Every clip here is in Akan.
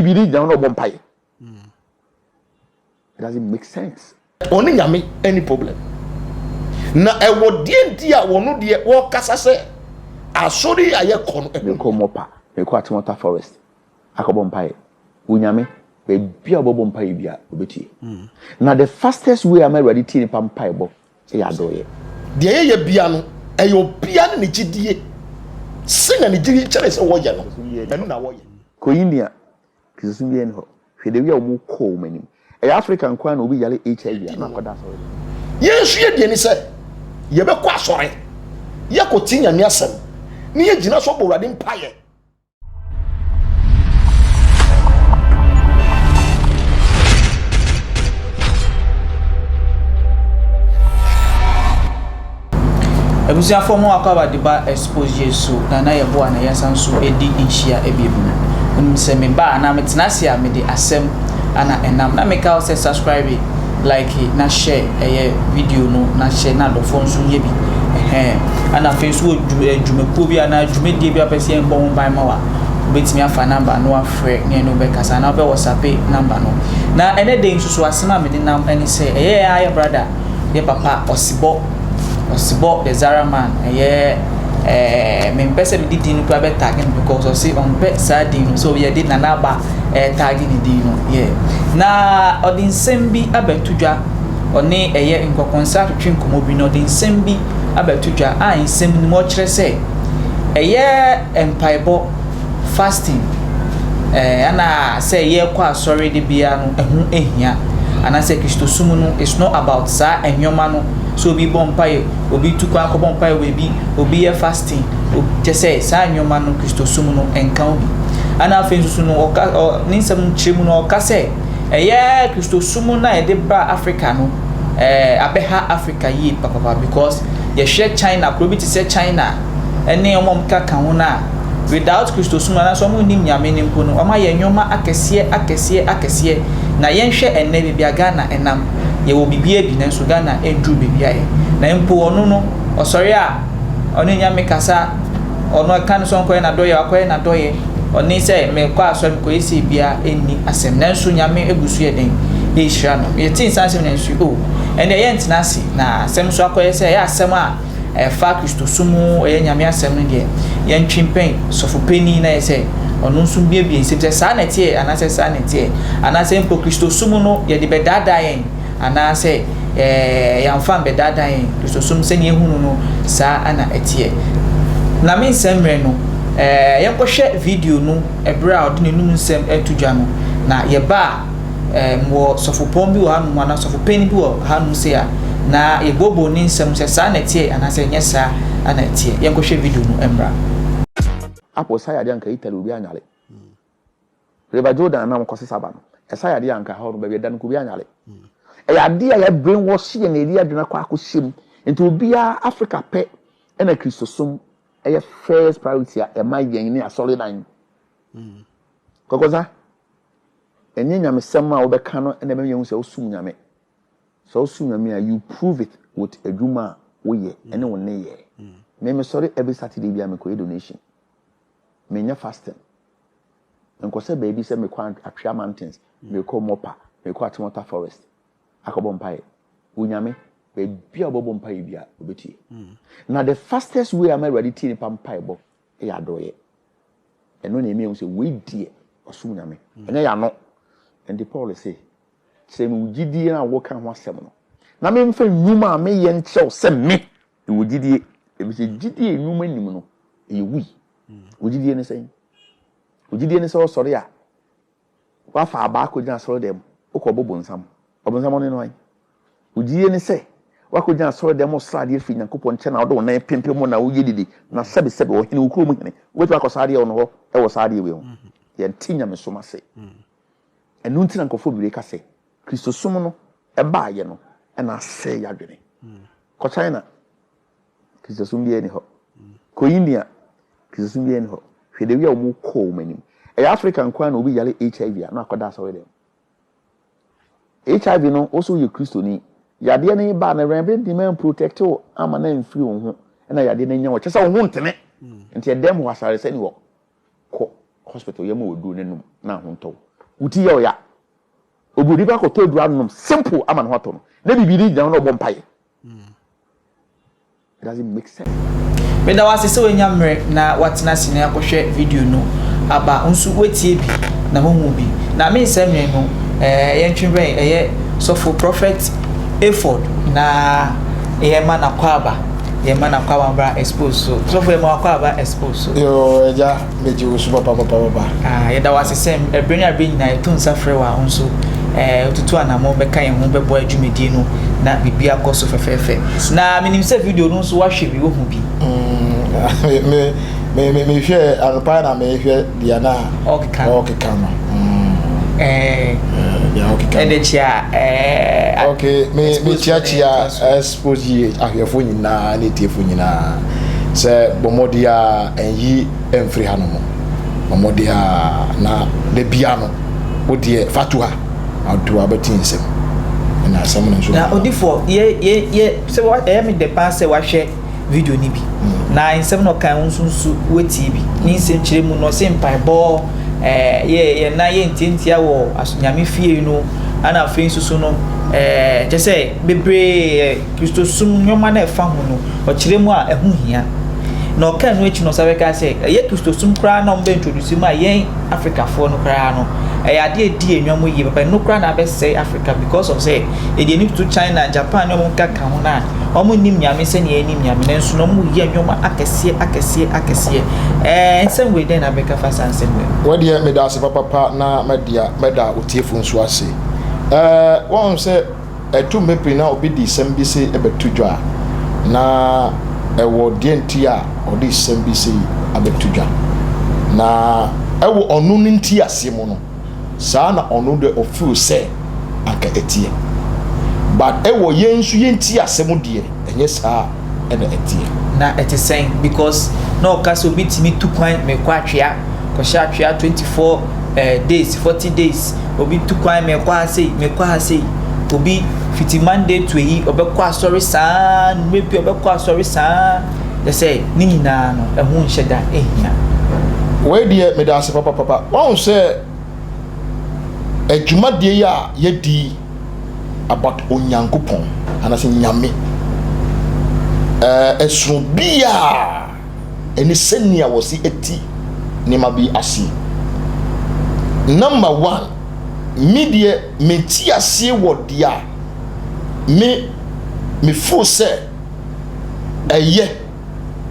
bibiri jam no bompaye. It doesn't make sense. Only nyame any problem. Na ewo die dia wono die wo kasa se asori aye kono e ko mopa e ko atimota forest akobompaye unyame be bia obobompaye bia obetie na the fastest way am ready to pampaye bo e adoye de ye bia no e yo bia ne gidie singa ne gidi chere se wo ye no enu na wo ye ko yinia kisusum ye no hwede wi a wo ko manim e African kwa na obi yale HIV na koda so yesu ye de ni se ye be kwa sore ye ko tinya ni asem ni ye gina so borade mpaye ebusia fomo akaba de ba expose yesu na ye bo na ye sanso edi inhia ebiebunu unim se me ba na metenase a me de asem ana enam na make us subscribe like na share video no na share na do phone so ye bi ana Facebook dwumekuo bi ana dwumedie bi apese en bon ban ma wa obetimi afa number no afre ne no be kasa na be WhatsApp number no na ene de nsusu asema me de nam ene se aye brother ye papa Osebo the Zara man me pese me didi no to be tagging because o say on be sardine so we did na ba tagging di no na odin sembi abetudwa oni nkokonsa twin komobi no odin sembi abetudwa a nsem ni mo kire se empaibo fasting ana say kwa sorry de bia no ehu ehia ana say Kristo sumu no it's not about sa enyoma no so obi bompaye obi tukwa ko bompaye we bi obi ye fasting je say sa enyoma no Kristo sumu no enka obi ana afensu no o ninsam chemu no ka say Kristo sumu na e de ba Africa no abeha Africa yi papa because ye share China probably say China ene omom kaka ho na without Kristo sumu na so mo nim nyame nim po no o ma ye nyoma akese na yen hwe enne bibia Ghana enam ye wo bibia bi na so Ghana edru bibia ye na mpo onu no osori a onu nyame kasa onu kan so nkoye na doye akoye na doye oni se me kwa so ko isi bia enni asem na so nyame ebusu ye den e hira no ye tin sanse na nsu o ene ye ntinasi na asem so akoye se ya asem a fa Kristo sumu ye nyame asem no de ye ntwimpen sofo peni na ye se onu nso bia se sa na tie anase sa na tie anase mpo Kristo sumu no ye de bedada yen anase yamfam bedada yen Kristo sumu se ne ehunu no sa ana etie na me nsemre no yenkohwe video no ebra odine num nsem etudwa no na ye ba mo sofopon bi wo hanu mana sofopeni bi wo hanu se ya na ebobo ni nsem se sa na tie anase nyesa ana tie yenkohwe video no embra apo saya de anka itali obi anyale reba Jordan na mkosi saba no saya de anka ha no ba dan ko bi anyale ya de ya brainwash ye na eri aduna kwa akohyem enti obi a Africa pe na Kristo som first priority a my yen ni asori dan kokoza enye nyame sem a obeka no na be yen se osum nyame so osum nyame a you prove it with adwuma wo ye ene wo ne ye me sorry every Saturday bia me ko donation me nya fasting enko se baby se me kwa atwa mountains me ko mopa me ko atimota forest akobompaye unyame be bia obobompaye bia obetie na the fastest way am ready to pampaye bo e adoye eno na eme say we die osum nyame enya ya no and Paul say me ugidie na wo kan ho asem no na me mfa nwuma me ye nkyerɛw se me ugidie e be say gidie nwuma nim no e wi ugidie ne say osori a wa fa ba ko gina soro dem ukobobo nsam obonsam no no ugidie ne say wako gina soro dem osrade afi nyankopɔn nkyɛ na wo na pempem mo na wo yedidi na sebe wo hene ukuro mu hene wetu akosade wo no ho e wo sade we ho ye ntinya me so mase enu ntina nkofo bi ka se Kristo som no e ba ye no e na se ya dwene ko China Kristo som bi eni ho ko India Kristo som bi eni ho hwede wi a wo ko manim e African kwa na obi yale HIV na akoda so we dem HIV no also ye Kristo ni yade ne ba na remember the man protect you ama na mfiri wo ho na yade ne nya wo kyesa wo ho ntene nti edem ho asare sani wo ko hospital yema odu nenum na ho nto uti ye oya obudi ba ko to dura nom simple ama no to no na bibiri gyan no bompaye it doesn't make sense me da wase se wenya mre na watena sine akohwe video no aba nso wetie bi na hohu bi na me nsem no yentwebe so for prophet effort na man akwaba man akwaba bra expose so for man akwaba expose yo eja meji usu papa ye da wase sem ebreni abeni na eto nsa frɛ wa nso otutu anamo beka ye ho bebo adwumedie no na bibia koso fefefe na minim se video no nso wahwe bi wo hu bi me hwe arpa na me hwe dia na okeka no ya okeka ene chia okay me chia expose ahwefo nyina na tiefo nyina se bomodia enyi emfri hanomo bomodia na de bia no odie fatuha adu abatinsem na asem no so na odifo ye se wa me de pass wa hwe video ni bi na insem no kan unsunsu weti bi ni nsem kire mu no se mpaebo ye na ye ntintia wo asonyame fie no ana afin susu no je say bebre Kristo sum nyoma na efa ho no o kire mu a ehu hia na o kan no echi no sabe ka say ye Kristo sum kra na mbe introduce mu a yen Africa fo no kra no ade edi enwom yi papa no kra na be say Africa because of say e dey need to China Japan no mo kaka ho na omo nim nyame se ne nim nyame nso no mo yi enwom akese ensem we den abeka fasa ensem we wadi me da se papa na meda otiefo nso ase won se etu mepi na obi di sem bi se ebetudwa na ewo dienti a odi sem bi se abetudwa na ewo onu nti ase mu no saa na onu de ofu se aka etie but ewo yensu yenti ase mu de enye saa ena etie na it is saying because no kaso bitimi tukwan me kwa atwea ko sha atwea 24 days 40 days obi tukwan me kwa sei obi fiti Monday to yi obekwa sorry saa mepi obekwa sorry saa they say ni nyina no ehu nheda ehia we de me da se papa won say adwuma de ya yedi about onyankopon anase nyame esrobia eni senia wosi eti ni mabi asi number 1 media meti ase wodia me fo se eye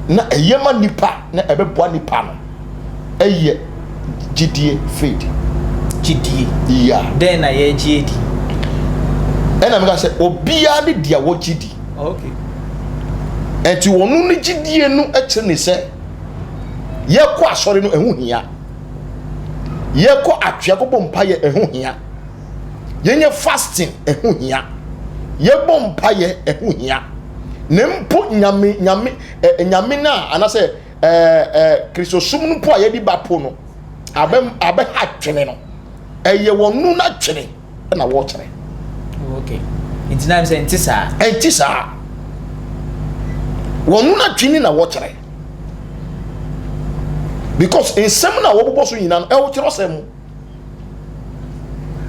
na eye ma nipa na ebeboa nipa no eye gidie faith gidie yeah then na ye gidi ena me ka se obia de dia wo gidi okay enti wonu ni gidie no eche ne se ye ko asori no ehu hia ye ko atwe ko bompa ye ehu hia ye fasting ehu hia ye bompa ye ehu hia ne mpo nyame na anase Kristo sum no po ye di bapo no abe hatwene no eye wonu na twene na wo kire okay it's now say entisa wonu na twene na wo kire because in sem na wo bobo so nyina no e wo kire sem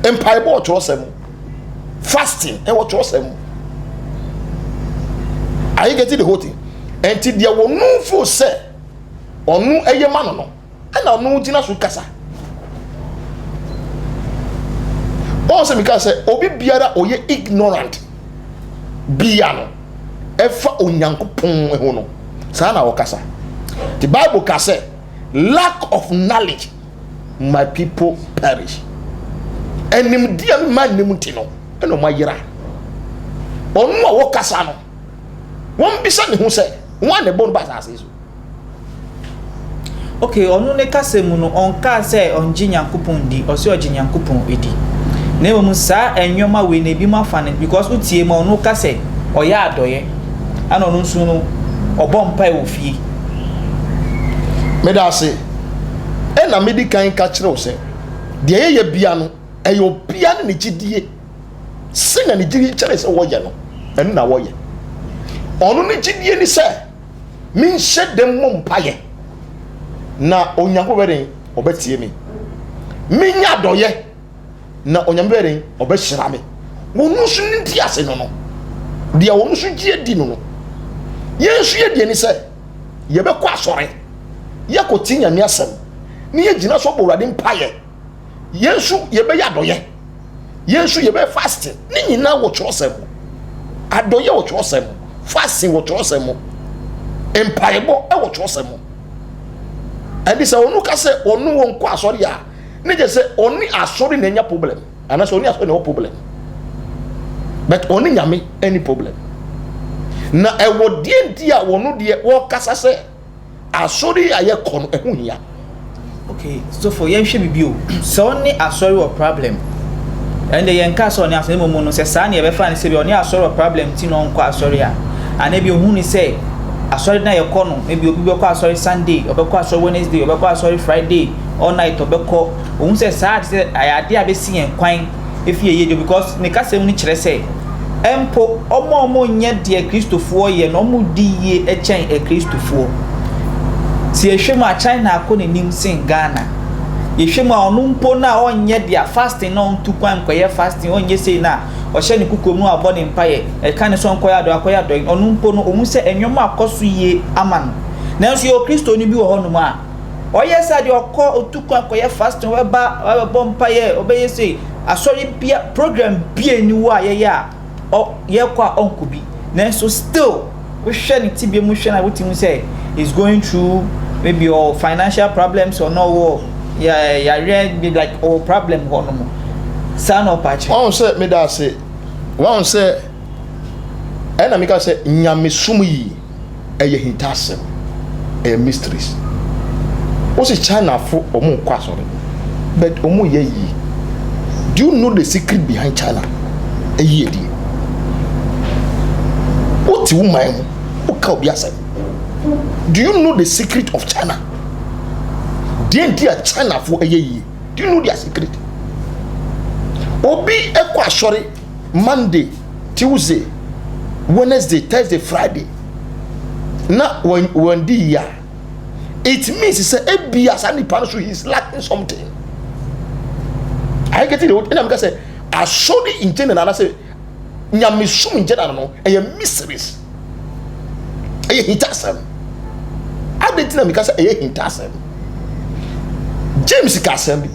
empire bo kire sem fasting e wo kire sem are you getting the whole thing enti dia wonu fo se onu eye ma no na onu gina so kasa o se mi ka se obi biara oye ignorant bia no efa onyankopon eho no sa na wo kasa the bible ka se lack of knowledge my people perish enim dia man nim ti no eno mayira onu a wo kasa no won bisa ne ho se won ne bon basa ase so okay onu ne kasa mu no on ka se on jinyankopon di o se o jinyankopon edi na mo sa enwoma we na bi ma fa ne because utie ma onu ka se o ya adoye ana onu nsu no obompa e ofie me da se e na me di kan ka kire o se de ye bia no e yo bia ne gidie se na ne gidie kire se wo ye no enu na wo ye onu ne gidie ni se min shedem mo mpaye na onyanko beden obetie mi nya doye na onyambere obehira me wonu so ndi ase no dia wonu so gie di no yensu ye die ni se ye be kwa asore ye ko tinya ni asem ni ye gina so bowrade mpaye yensu ye be yadoye yensu ye be fasting ni nyina wo twosem adoye wo twosem fasting wo twosem mpaye bo e wo twosem and this onu ka se onu won kwa asore ya ni je se oni asore na nya problem ana so oni asore no problem but oni nyame any problem na ewo die ntia wonu die wo kasa se asori aye kono ehu hia. Okay, so for yen hwe bibio so oni asori wo problem and the yen ka so oni asori momo no se sa na ye be fa ne se bi oni asori wo problem ti no nko asori a ana bi ohun ni se asori na ye kono maybe obi be ko asori Sunday obi ko asori Wednesday obi ko asori Friday all night obi ko ohun se sa se ayade a be si yen kwan efi ye because ne ka se mu ni kire se empo omo nye de Kristofo ye no mu di ye echen Kristofo si ehwemu a China akọ nenim sin Ghana ehwemu a onu mpo na onye de fasting na ontu kwan koye fasting onye sei na ohye ne kukomu abọ ne mpaye e kan so nkoya do onu mpo no omu se enwoma akoso ye aman nanso yo Kristo ni bi wo honum a oye sa de okọ otu kwan koye fasting we ba bo mpaye obeye sei asori bia program bia ni wo a ye ya o ye kwa onko bi nanso still we hwe ne tibie mu hwe na we timu say is going through maybe your financial problems or no read be like all problem hono san or patch one say me da say one say ena me ka say nyamesum yi eye hintasem mysteries o se China fo omo kwa sore but omo ye yi do you know the secret behind China eye di o ti woman o ka obi asem. Do you know the secret of China? Dear China for a year. Do you know their secret? Obi ekwa shori Monday, Tuesday, Wednesday, Thursday, Friday. Na when the year. It means it's a bias and the he's lacking something. I get it. And I'm gonna say I saw the in general and I say nyamisum in general no a mysteries. A hitasem. Adetina mi kasa eye hintasem James kasem bi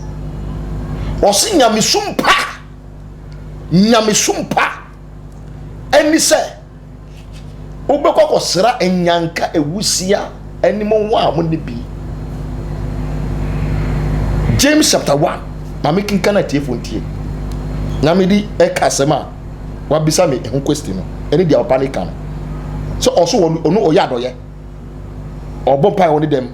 osi nyamesum pa eni se obekọ kosra enyanka ewusia enimo wa mo ne bi James chapter 1 ma me kinkana tiefontie na me di e kasema wa bisa me ehun question no eni dia opa ne kan so also onu oyadoye Bompa oni dem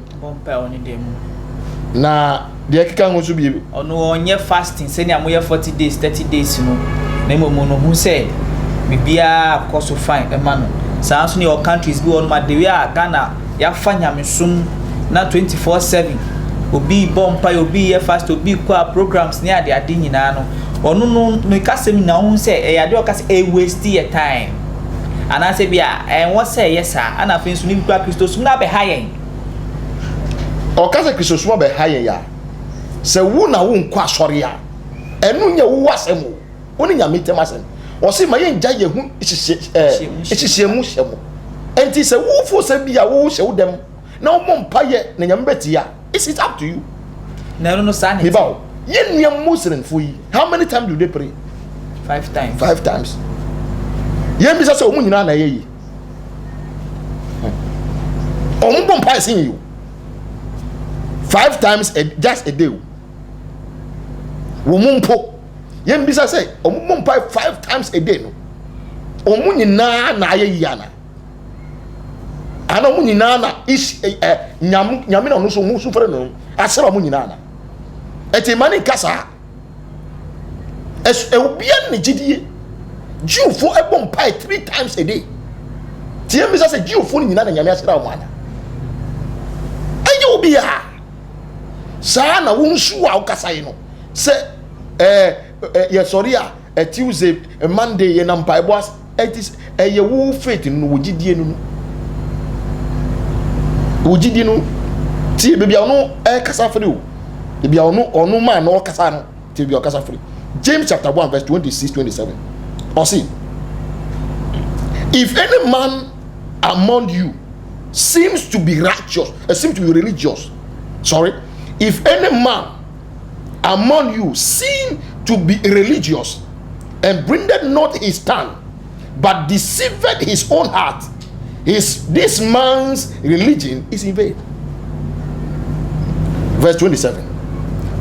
na de kika ho so bi ono onye fasting se ni amoye 40 days 30 days no na momo no hu se bibia akoso fine emano saa so ni all countries bi on ma de we a Ghana ya fanya mesum na 24/7 obi bompa obi ye fast obi kwa programs ni ade nyina no ono no kasem na hu se e ade o kase e waste your time ana se bia won say yes ana fin so ni kwa Kristo sum na be hayen o ka se Kristo sum be hayen ya se wu na wu nkwa asore ya enu nya wu wasem woni nya metem asem o se ma ye nja ye hu ehihie mu hyemo enti se wu fo se bia wu hye wo dem na wo mpa ye na nya mbeti ya it's up to you na no sanity me ba ye nua muslim fo yi how many times do they pray 5 times Yen bisa se omu nyina na ye yi. Omu bom pa sin you. 5 times just a day. Wo mumpo. Yen bisa se omu bom pa 5 times a day no. Omu nyina na ye yi ana. Ana omu nyina na is nyam na no so mu su fere no. Asera omu nyina na. Eti mani kasa. Es obia ni gidie. Jew for a bomb pie 3 times a day. Tia mi say Jew for ni na nyame asira o mana. Aye obi a. Sa na wo nsu a ukasa yi no. Se ye sorry a Tuesday a Monday ye na mpa boss it is ye wo faith no wo gidie no. Wo gidie no. Ti bebia no kasa firi o. Bebia ono ma no kasa no. Ti bebia kasa firi. James chapter 1 verse 26-27. Or see, if any man among you seems to be righteous, seems to be religious, if any man among you seem to be religious and bringeth not his tongue, but deceiveth his own heart, this man's religion is in vain. Verse 27.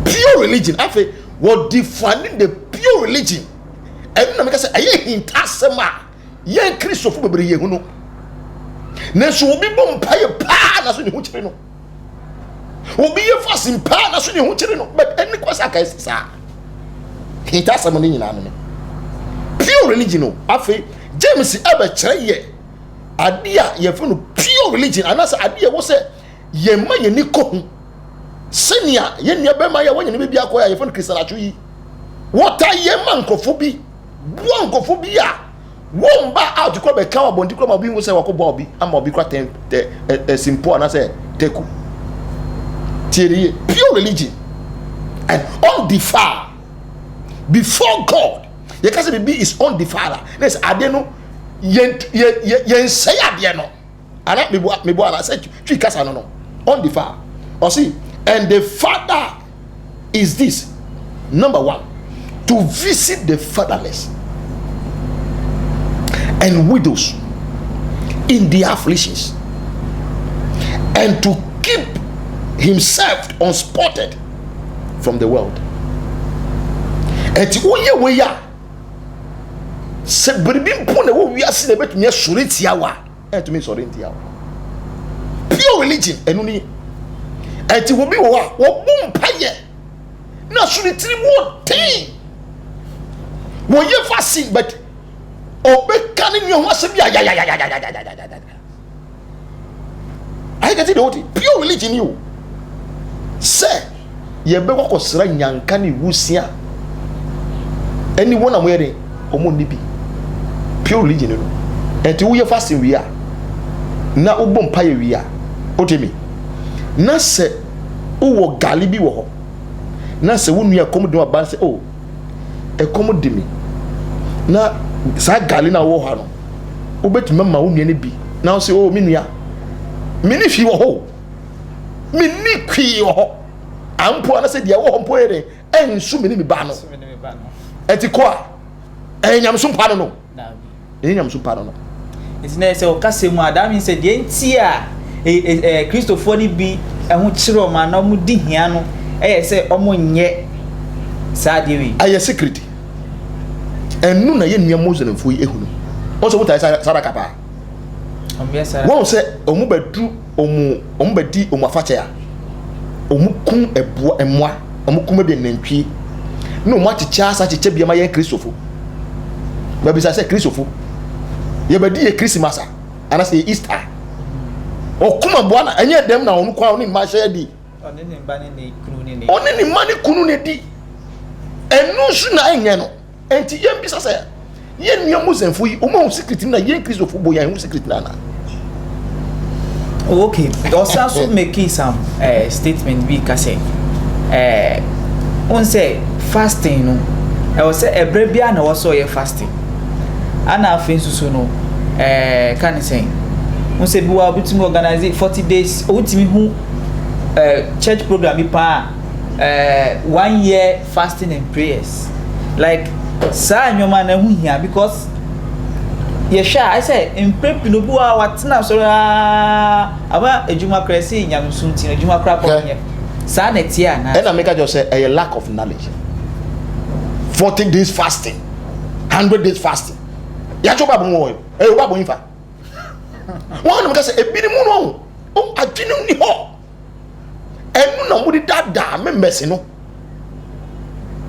Pure religion, after what defining the pure religion, and na make say aye hintasema ye Christopher bebre ye hunu na so obi bom paye pa na so ne hu kire no obi ye fasin pa na so ne hu kire no but any kwasa kai sa hintasema ni nyina no pure religion no afei James ebe kire ye ade a ye funu pure religion anasa ade wo se ye ma ye ni ko hu senia ye nua be ma ye wo nyine be bia ko ya ye funu krisalacho yi what are ye man kofobi one kophobia one ba out to be come abondi kro ma bi wo say wakobo obi ama obi kwa simple na say teku tieri pure religion and undefiled before God. You can say be is undefiled. Let's ade no yen say ade no ana me bo ana say twi kasa no undefiled. Or see, and the father is this: number one, to visit the fatherless and widows in their afflictions, and to keep himself unspotted from the world. And we ya se bribi mpone wo wi ase na betumi asori tiawa and to me sori tiawa pure religion enu ni enti wo bi wo a wo bum paye na sori tiri wo tin wo ye fasting but obeka ni nyo ho ase bia ya I get it the pure religion you say ye be ko sra nyanka ni wusia anyone am wearing omo ni bi pure religion no enti wo ye fasting wi a na wo bom paye wi a otemi na se wo gali bi wo ho na se wo nua kom de ba se oh e kom de mi na sa gali na wo ha no wo betuma ma wo nua ne bi na wo se oh mi nua mi ni fi wo ho mi ni kwi wo ho ampo na se dia wo ho mpo ere ensu mi ni mi ba no eti ko a enyam so mpa no na enyam so mpa no iti na se o kase mu adami se de enti a Christopher ni bi ehun kire o ma na mu di hia no se omo nye sa de wi aye secret enu na ye nua Muslim fo ehunu o so mutai sadaka pa won se omu badu omu badi omu afache ya omu kun ebo emwa omu kun be nantwie no mo achicha sa chiche bia ma ye Christopher ba bisa se Christopher ye badi ye Christmas ana se Easter o kuma bo na enye dem na onu kwa oni ma share di oni ni mba ni kunu ne di enu su na enye no enti ye bisa se ye nua Muslim yi o ma secret na ye Christopher bo ya hu secret na na okay also make some statement bi ka say on say fasting no I was say ebre bia na was so ye fasting ana afin susu no can say on say bi wa bitimi organize 40 days o bitimi hu church program bi pa 1 year fasting and prayers like sa nyoma na hu hia because ye sha I say in prep no bu wa watena so aba ejuma kresi nyam sunti ejuma kra ko nye sa na tia na and I make just say a lack of knowledge. 40 days fasting, 100 days fasting. Ya choba bo ba bo infa. One of them say e bi ni mu no. O adwene ni ho. Enu na mu di dada me mbese no.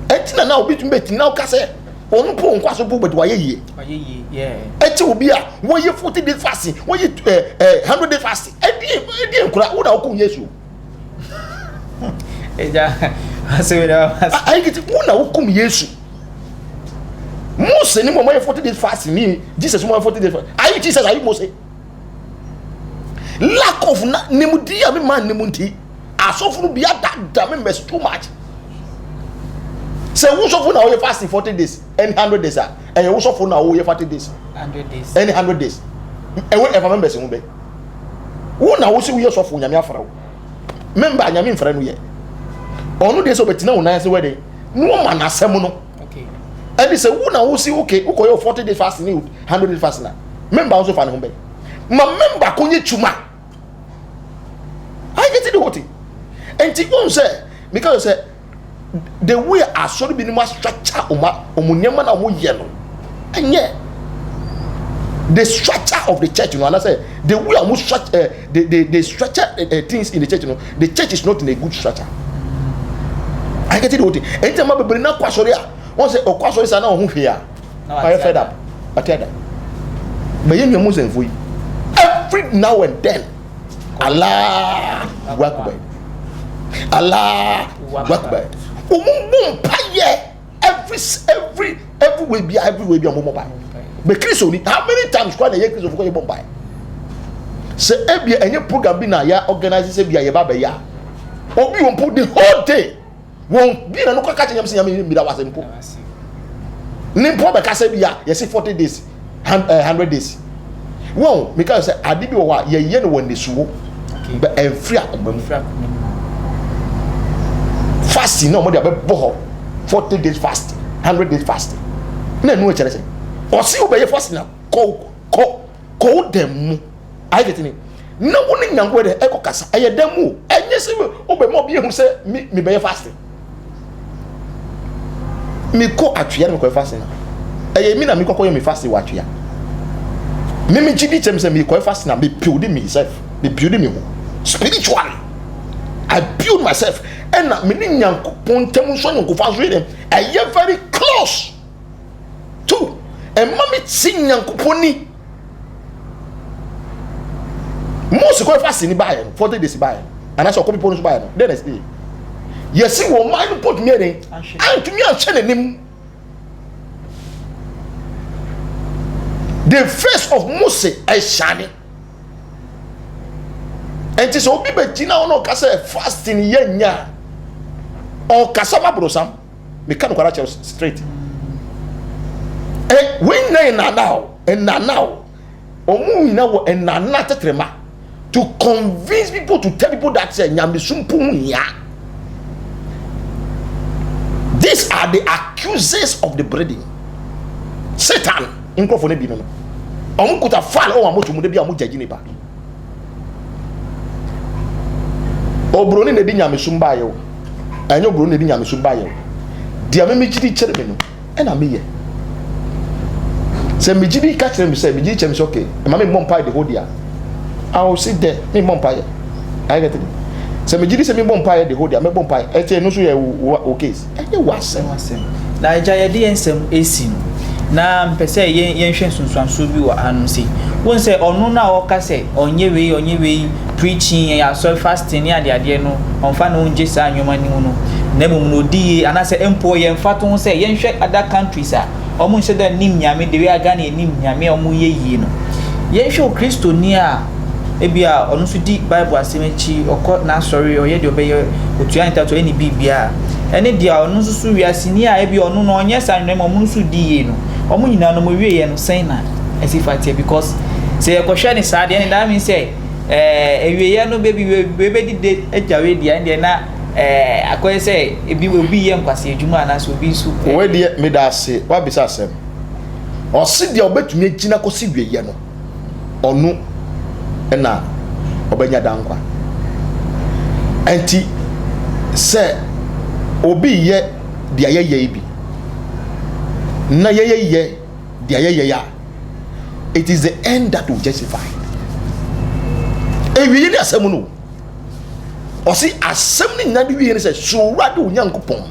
Etina na obi tumbe tina o ka say onu po nkwaso bo bedi wa ye yeah. Eti obi a wo ye 40 days fasting, wo ye 100 days fasting. Edi enkura wo da ko Yesu. Eja asewira I get wo na wo kum Yesu. Mose ni mo 40 days fasting ni Jesus mo 40 days fasting. Are you Jesus? Are you Mose? Lack of nemudi abi man nemunti asofuru bia da me mess too much. Say who suffer now you fasting 40 days, any 100 days and you suffer now you 40 days. 100 days. Any 100 days. And whatever members in be. Who now see we suffer nyame afra. Member nyame mfra no ye. Onu dey so betina una say wedding. No man asem no. Okay. And say who now see okay, who call 40 days fasting, 100 days fasting. Member also fan home be. Ma member konye chuma. I get it the whole thing. And ti won say because say the way I saw the minimum structure omunyama na omu yellow. And yeah, the structure of the church, you know, and I say the way I structure the structure things in the church, you know, the church is not in a good structure. I get it the whole thing. Anytime I bring na kwasori a, once say okwasori sa na ohun hwe a. I fed up. I tell that. But you know for every now and then, Allah Akbar. Allah Akbar. Every way be mobile. But Christ only how many times kwa na ye Christ for bomb by. Say every any program be na ya organize say be ya baba ya. Obi won put the whole day. Won be na no ka catch nyam say nyam mi da wasempo. Nimpo be ka say be ya say 40 days 100 days. Wow, because say adibi wa ye no won desuwo. Okay. But free akobam. Fasting no more dey be 40 days fasting, 100 days fasting. Na no chere say. O si obeye fasting na ko dem. I get it. Na woni nyango de e ko kasa. Eye dem o. Enye se obe mo bi hu say me be fasting. Me ko atwea me ko fasting. Eye mi na me ko me fasting wa atwea. Me chidi chem say me ko fasting na me build myself. Me build me spiritually. I build myself. And me ni nyankopon tem so nyankofan so dem. Eye very close to and mommy sing nyankopon ni. Most ko fasting ni buy 40 days buy. And that's what people no buy no. Then next day. Yes, wo man put me there. And to me an hye nanim. The face of Moses is shining. And so obi be tina ono kasa fasting yenya. O kasa ma brosam. Me kan kwara che straight. When na now, and now, omu ina wo and na tetrema to convince people to tell people that say nyamesumpu ya. These are the accusers of the breeding. Satan in crofone bi no. Omu kuta fall o amoto mu de bi amu judge ne ba. Obroni na di nyamesumba ye o. Anyo obroni na di nyamesumba ye o. Dia me chiri chere me no. E na me ye. Se me gidi catch them say me gidi chem say okay. E ma me bomb pie the whole dia. I will sit there. Me bomb pie. I get it. Se me gidi say me bomb pie the whole dia. Me bomb pie. E no so ye o case. E dey wasem. Na ja ye dey ensem esi no. Na mpese yen hwe sunsuanso bi wa anu si. Won say onu na o ka say onye we preaching ya so fasting ya de no. Onfa na onje sa anwoma ni no. Na mum no di anase empo yen fato say yen hwe other countries a omo nse da nim nyame de we aga na nim nyame omo yeyie no ye hwe Kristo ni a ebia onu so di Bible asemechi okọ na sorry oye de obeye otua ntato eni bibia ene dia onu so wiase ni a ebia onu no onye sa nwem omo so di ye no omo nyina no mo wie ye no sen na esifatie because say ekọhwe ni sa de ni that mean say ewie ye no baby we di de ejawe dia ndi na akoye say ebi obi ye nkwase adwuma na so obi su we de me da se wa bisa asem o si de obetumi agina ko si wie ye no onu na obenya dankwa enti se obi ye de ayeye bi na yeye de ayeye ya it is the end that will justify ewi ni asem no o si asem ni na de wi ni se so rade onyankopon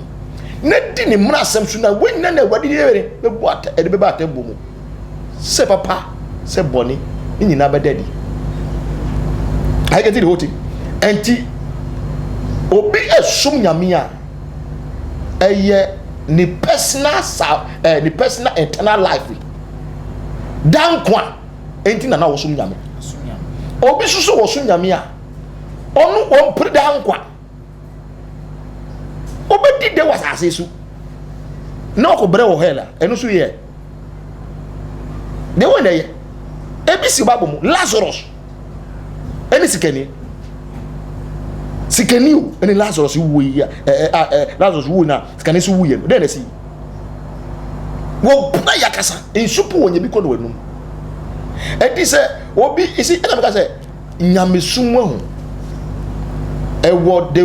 na di ni mra asem so na wenna na wade yere be bu ata e de be ba ata bomu se papa se boni ni na bedadi I get it hoti enti obi esum nyame a eye ni personal ni personal internal life dan kwa enti na wo sum nyame obi susu wo sum nyame a onu on preda nkwa obedi de was asesu na ko bre wo hela eno so ye de won ye ebisi babo mu Lazarus eni sikani o eni Lazarus wo yi Lazarus wo na sikani so wo ye de na si wo na yakasa ensupu wonye bi ko no wanum edi se obi isi ena me ka se nyamesumu ho what the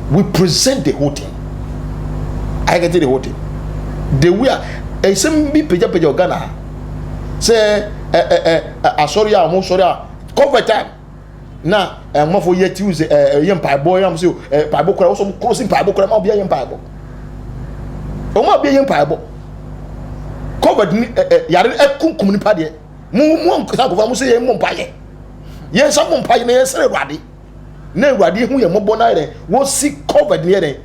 we present the whole thing. I get the whole thing. The we are a some be peja Ghana. Say sorry, I'm sorry. Cover time. Now I'm more for yet Tuesday. Young pie boy, I'm so pie book also closing pie book. I'm be a young pie boy. Oh, my be a young pie boy. Covered yard a cook community. Moon say Mompaye. Yes, some Mompaye, yes, ready. Na Awurade hu ye mobo na re wo si covered near dem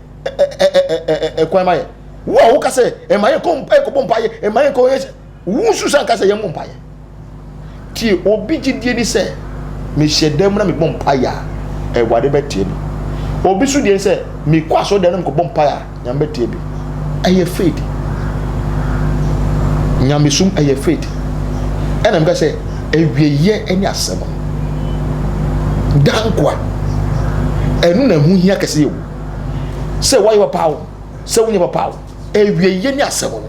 kwamaye wo ka se e maye ko bompaye e maye ko wo susan ka se ye mompaye ti obi gidie ni se me hyedam na me bompaye Awurade betie ni obi su die se me kwaso dem na ko bompaye nyam betie bi aye faith nyam sum aye faith ena me ka se ewieye eni asem dankwa enu na hu hia kese yewu se why papa se wonye papa ewieye ni asem no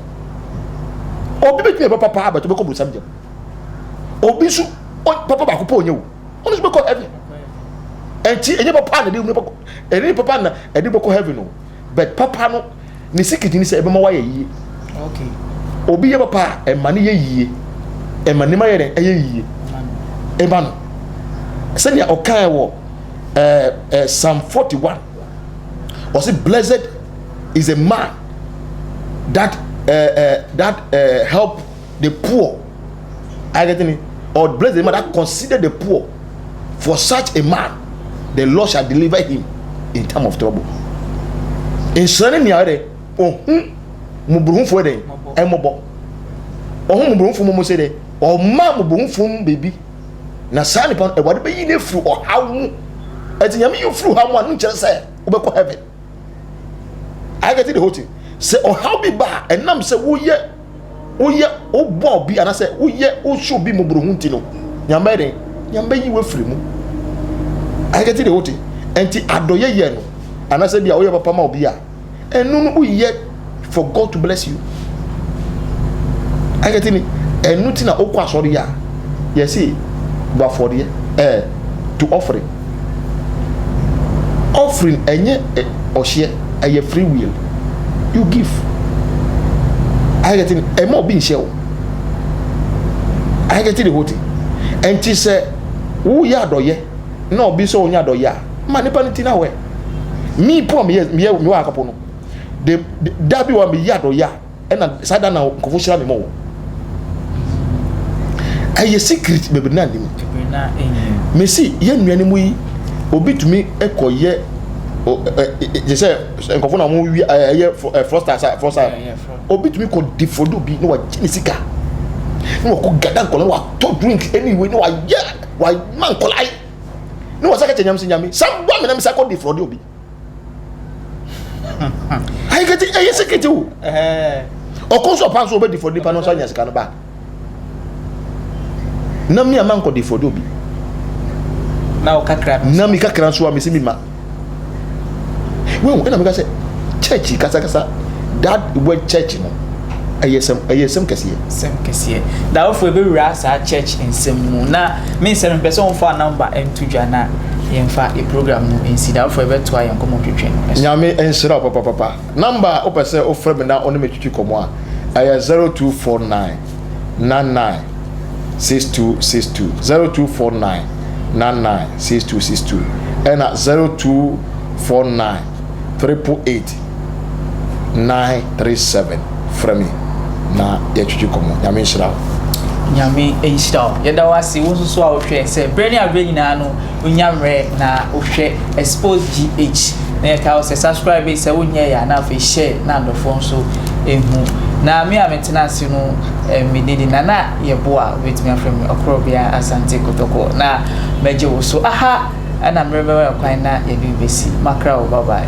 obi betime papa ba to be ko brusam je obi su papa ba ko pa onye wo onu be ko heaven enti enye papa na de hu papa eni papa na e de be ko heaven no but papa no ni sikiti ni se e be ma wa ye yie okay obi ye papa e ma ni ye yie e ma ni ma ye den e ye yie e ba no se ni okan wo Psalm 41 was it blessed is a man that help the poor. I get it, or blessed the man that consider the poor. For such a man the Lord shall deliver him in time of trouble. In sane ni are muburun fo de e mobo muburun fo mo se de o ma muburun fo baby na sane pon e wade be yi ne fru o hawo ati nyame you fru ha mo anu kire say obekọ heaven. I get the whole thing. Say oh how be ba enam say wo ye obo bi ana say wo ye o show bi mo brohun ti no nyame den nyame yi we firi mu. I get the whole thing. Enti adoye ye no ana say bia wo ye papa ma obi a enu no wo ye for God to bless you. I get it. Enu ti na okọ asori ya ye see ba for the to offering enye ohye a free will you give. I get it. E mo bi nche. I get it the whole thing. And she say wo ya adoye na obi so onya adoye a ma nipa nti na we me po me wa akapo no the dabi wa me ya adoye e na sada na nkofo shira me mo aye secret bebe na nim me see ye nuane mu yi obi tumi ekoye je say nkofo na mo wi aye froster obi tumi ko defodo bi no wa jinisika no ko gada nkola wa to drink anyway no wa man kolai no wa saka nyam nyame sam bo me na me saka defraud obi I get it aye secret o o ko so pan so obi defraud pa no so nya sika no ba na me man ko defraud obi na o kakra na mi kakra so am mi ma we na me ka say church kasa that word church no ayesem kesiye da ofo be wura sa church ensem mu na me nsem person for number entudwa na yemfa e program no ensi da ofo be to ayen komo twetwe no nyame ensira papa number opese ofre me na onu metwetwe komo a aya 0249 99 6262 0249 99 6262 and 0249 388 937 from me na yetwetwe komo nyame nhyira nyame enhyira yeda wase wo so a wohwe se brani abre nyina no onyamre na wohwe Xposed GH na yeka se subscribe se wonye ya na fa share na ndofo so ehu na me ametenase no mededi na yeboa wetimi afrem okrobia asante kotoko na meje wo so aha ana mrebe wa kwan na yebi besi makra wo bye bye.